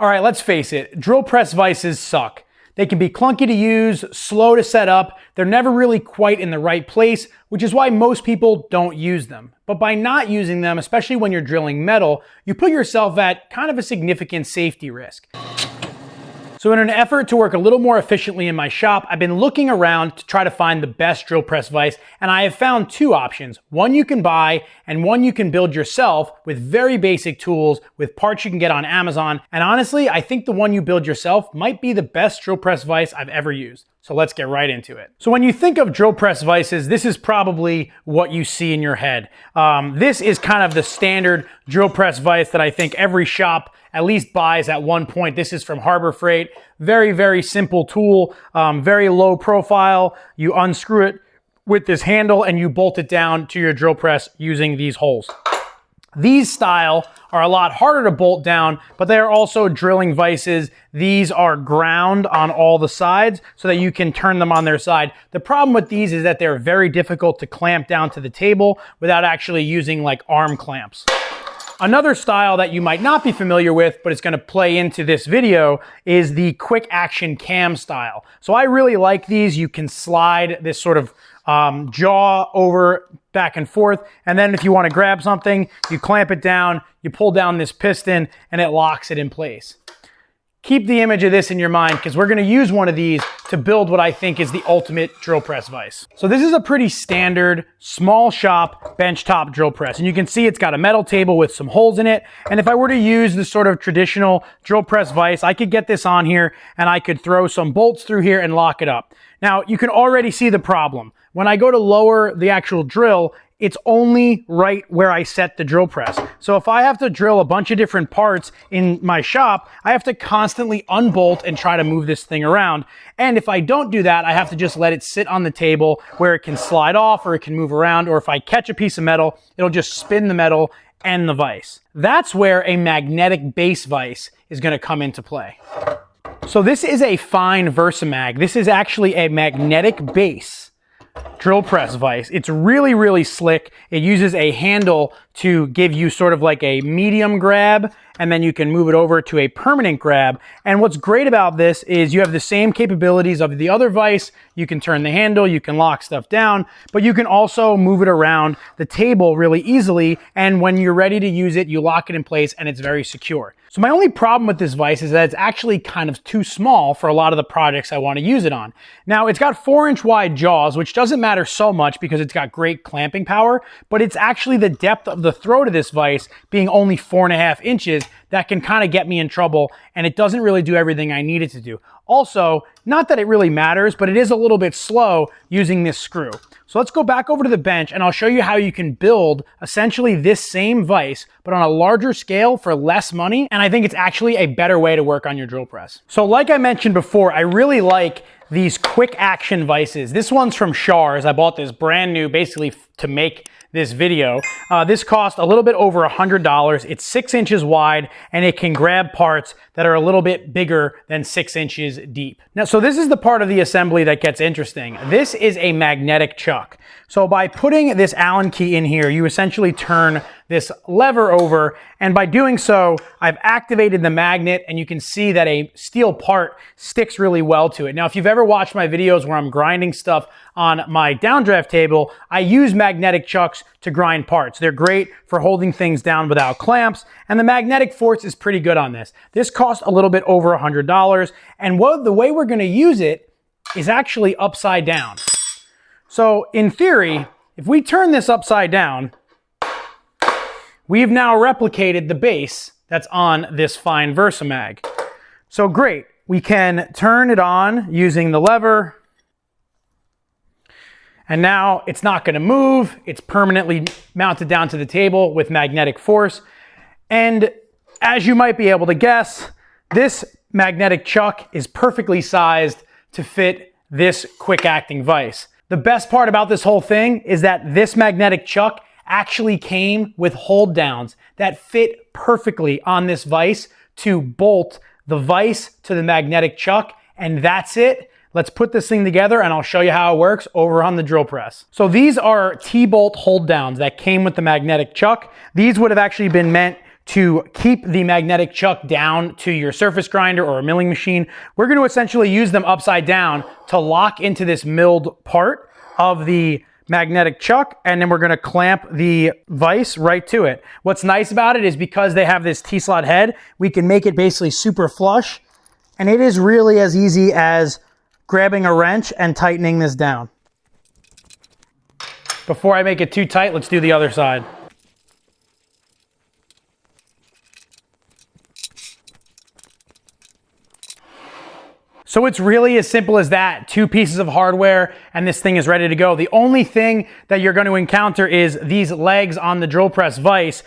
All right, let's face it, drill press vices suck. They can be clunky to use, slow to set up, they're never really quite in the right place, which is why most people don't use them. But by not using them, especially when you're drilling metal, you put yourself at kind of a significant safety risk. So in an effort to work a little more efficiently in my shop, I've been looking around to try to find the best drill press vise, and I have found two options. One you can buy, and one you can build yourself with very basic tools, with parts you can get on Amazon. And honestly, I think the one you build yourself might be the best drill press vise I've ever used. So let's get right into it. So when you think of drill press vices, this is probably what you see in your head. This is kind of the standard drill press vise that I think every shop at least buys at one point. This is from Harbor Freight. Very, very simple tool, very low profile. You unscrew it with this handle and you bolt it down to your drill press using these holes. These style are a lot harder to bolt down, but they are also drilling vices. These are ground on all the sides so that you can turn them on their side. The problem with these is that they're very difficult to clamp down to the table without actually using like arm clamps. Another style that you might not be familiar with, but it's going to play into this video, is the quick action cam style. So I really like these. You can slide this sort of jaw over back and forth, and then if you want to grab something, you clamp it down, you pull down this piston, and it locks it in place. Keep the image of this in your mind because we're going to use one of these to build what I think is the ultimate drill press vise. So this is a pretty standard small shop benchtop drill press, and you can see it's got a metal table with some holes in it. And if I were to use this sort of traditional drill press vise, I could get this on here and I could throw some bolts through here and lock it up. Now you can already see the problem. When I go to lower the actual drill, it's only right where I set the drill press. So if I have to drill a bunch of different parts in my shop, I have to constantly unbolt and try to move this thing around. And if I don't do that, I have to just let it sit on the table where it can slide off or it can move around, or if I catch a piece of metal, it'll just spin the metal and the vise. That's where a magnetic base vise is going to come into play. So this is a Fein Versamag. This is actually a magnetic base drill press vise. It's really, really slick. It uses a handle to give you sort of like a medium grab, and then you can move it over to a permanent grab. And what's great about this is you have the same capabilities of the other vise. You can turn the handle, you can lock stuff down, but you can also move it around the table really easily. And when you're ready to use it, you lock it in place and it's very secure. So my only problem with this vise is that it's actually kind of too small for a lot of the projects I want to use it on. Now it's got 4-inch wide jaws, which doesn't matter so much because it's got great clamping power, but it's actually the depth of the throat of this vise being only 4.5 inches that can kind of get me in trouble, and it doesn't really do everything I need it to do. Also, not that it really matters, but it is a little bit slow using this screw. So let's go back over to the bench and I'll show you how you can build essentially this same vise, but on a larger scale for less money. And I think it's actually a better way to work on your drill press. So like I mentioned before, I really like these quick action vices. This one's from Shars. I bought this brand new basically to make this video. This cost a little bit over $100. It's 6 inches wide and it can grab parts that are a little bit bigger than 6 inches deep. Now, so this is the part of the assembly that gets interesting. This is a magnetic chuck. So by putting this Allen key in here, you essentially turn this lever over, and by doing so, I've activated the magnet, and you can see that a steel part sticks really well to it. Now, if you've ever watched my videos where I'm grinding stuff on my downdraft table, I use magnetic chucks to grind parts. They're great for holding things down without clamps, and the magnetic force is pretty good on this. This cost a little bit over $100, and the way we're going to use it is actually upside down. So in theory, if we turn this upside down, we've now replicated the base that's on this Fein Versamag. So great, we can turn it on using the lever, and now it's not going to move. It's permanently mounted down to the table with magnetic force. And as you might be able to guess, this magnetic chuck is perfectly sized to fit this quick acting vise. The best part about this whole thing is that this magnetic chuck actually came with hold downs that fit perfectly on this vise to bolt the vise to the magnetic chuck, and that's it. Let's put this thing together and I'll show you how it works over on the drill press. So these are T-bolt hold downs that came with the magnetic chuck. These would have actually been meant to keep the magnetic chuck down to your surface grinder or a milling machine. We're going to essentially use them upside down to lock into this milled part of the magnetic chuck, and then we're going to clamp the vise right to it. What's nice about it is because they have this T-slot head, we can make it basically super flush, and it is really as easy as grabbing a wrench and tightening this down. Before I make it too tight, let's do the other side. So it's really as simple as that. 2 pieces of hardware and this thing is ready to go. The only thing that you're going to encounter is these legs on the drill press vise.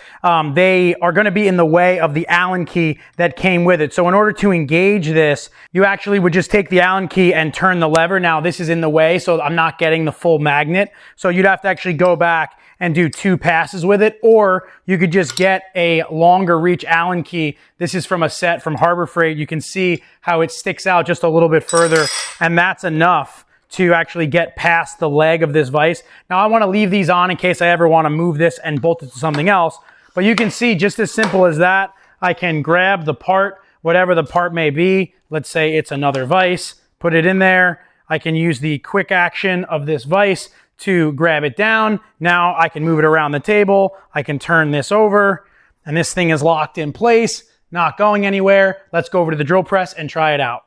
They are going to be in the way of the Allen key that came with it. So in order to engage this, you actually would just take the Allen key and turn the lever. Now this is in the way, so I'm not getting the full magnet. So you'd have to actually go back and do 2 passes with it, or you could just get a longer reach Allen key. This is from a set from Harbor Freight. You can see how it sticks out just a little bit further, and that's enough to actually get past the leg of this vise. Now I want to leave these on in case I ever want to move this and bolt it to something else, but you can see just as simple as that, I can grab the part, whatever the part may be. Let's say it's another vise, put it in there. I can use the quick action of this vise to grab it down. Now I can move it around the table. I can turn this over, and this thing is locked in place, not going anywhere. Let's go over to the drill press and try it out.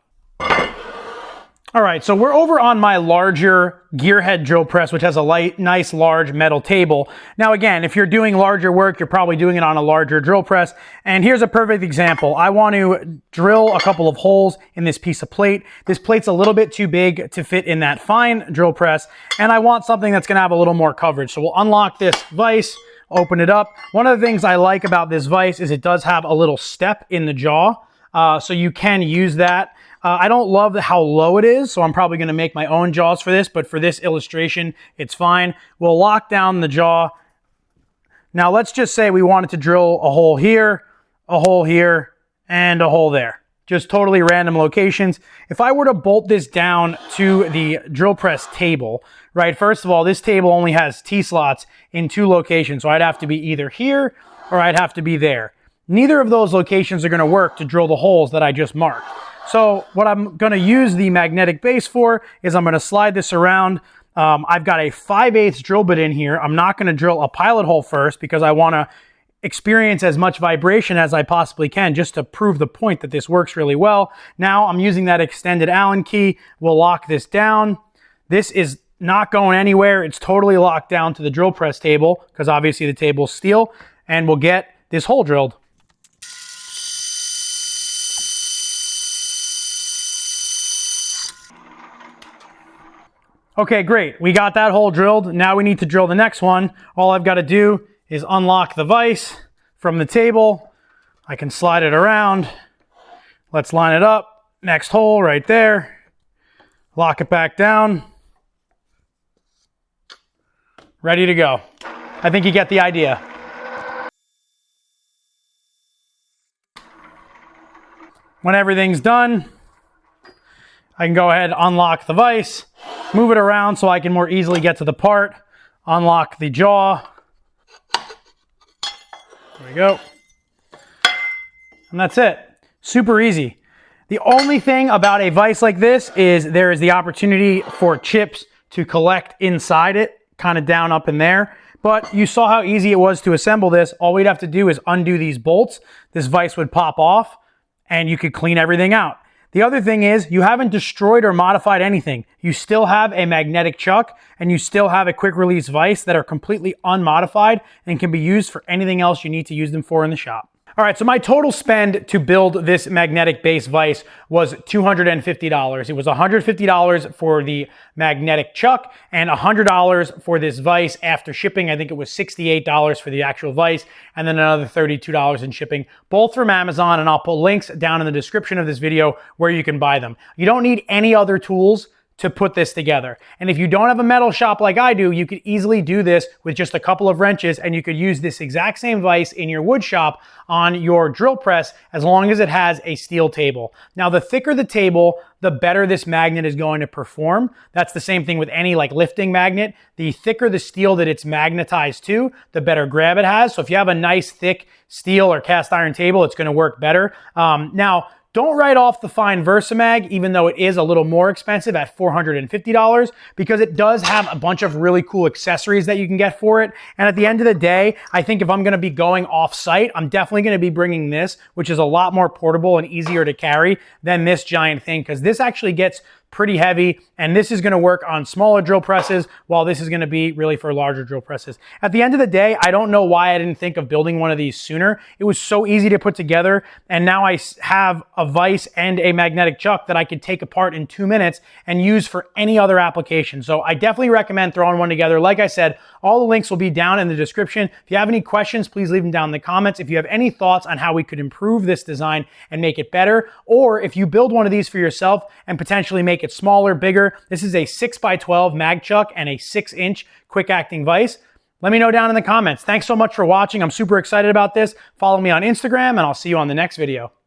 All right, so we're over on my larger gearhead drill press, which has a nice large metal table. Now again, if you're doing larger work, you're probably doing it on a larger drill press. And here's a perfect example. I want to drill a couple of holes in this piece of plate. This plate's a little bit too big to fit in that Fein drill press, and I want something that's gonna have a little more coverage. So we'll unlock this vise, open it up. One of the things I like about this vise is it does have a little step in the jaw, so you can use that. I don't love how low it is, so I'm probably going to make my own jaws for this, but for this illustration, it's fine. We'll lock down the jaw. Now let's just say we wanted to drill a hole here, and a hole there. Just totally random locations. If I were to bolt this down to the drill press table, right, first of all, this table only has T-slots in 2 locations, so I'd have to be either here or I'd have to be there. Neither of those locations are going to work to drill the holes that I just marked. So what I'm going to use the magnetic base for is I'm going to slide this around. I've got a 5/8 drill bit in here. I'm not going to drill a pilot hole first because I want to experience as much vibration as I possibly can just to prove the point that this works really well. Now I'm using that extended Allen key. We'll lock this down. This is not going anywhere. It's totally locked down to the drill press table because obviously the table's steel, and we'll get this hole drilled. Okay, great. We got that hole drilled. Now we need to drill the next one. All I've got to do is unlock the vise from the table. I can slide it around. Let's line it up. Next hole right there. Lock it back down. Ready to go. I think you get the idea. When everything's done, I can go ahead and unlock the vise, move it around so I can more easily get to the part, unlock the jaw. There we go. And that's it. Super easy. The only thing about a vise like this is there is the opportunity for chips to collect inside it, kind of down up in there. But you saw how easy it was to assemble this. All we'd have to do is undo these bolts. This vise would pop off and you could clean everything out. The other thing is you haven't destroyed or modified anything. You still have a magnetic chuck and you still have a quick release vise that are completely unmodified and can be used for anything else you need to use them for in the shop. All right, so my total spend to build this magnetic base vise was $250. It was $150 for the magnetic chuck and $100 for this vise after shipping. I think it was $68 for the actual vise and then another $32 in shipping, both from Amazon, and I'll put links down in the description of this video where you can buy them. You don't need any other tools to put this together. And if you don't have a metal shop like I do, you could easily do this with just a couple of wrenches, and you could use this exact same vise in your wood shop on your drill press as long as it has a steel table. Now, the thicker the table, the better this magnet is going to perform. That's the same thing with any like lifting magnet. The thicker the steel that it's magnetized to, the better grab it has. So if you have a nice thick steel or cast iron table, it's going to work better. Now, don't write off the Fein Versamag, even though it is a little more expensive at $450, because it does have a bunch of really cool accessories that you can get for it. And at the end of the day, I think if I'm gonna be going off site, I'm definitely gonna be bringing this, which is a lot more portable and easier to carry than this giant thing, because this actually gets pretty heavy, and this is gonna work on smaller drill presses, while this is gonna be really for larger drill presses. At the end of the day, I don't know why I didn't think of building one of these sooner. It was so easy to put together, and now I have a vise and a magnetic chuck that I could take apart in 2 minutes and use for any other application. So I definitely recommend throwing one together. Like I said, all the links will be down in the description. If you have any questions, please leave them down in the comments. If you have any thoughts on how we could improve this design and make it better, or if you build one of these for yourself and potentially make it smaller, bigger. This is a 6x12 mag chuck and a 6-inch quick acting vise. Let me know down in the comments. Thanks so much for watching. I'm super excited about this. Follow me on Instagram, and I'll see you on the next video.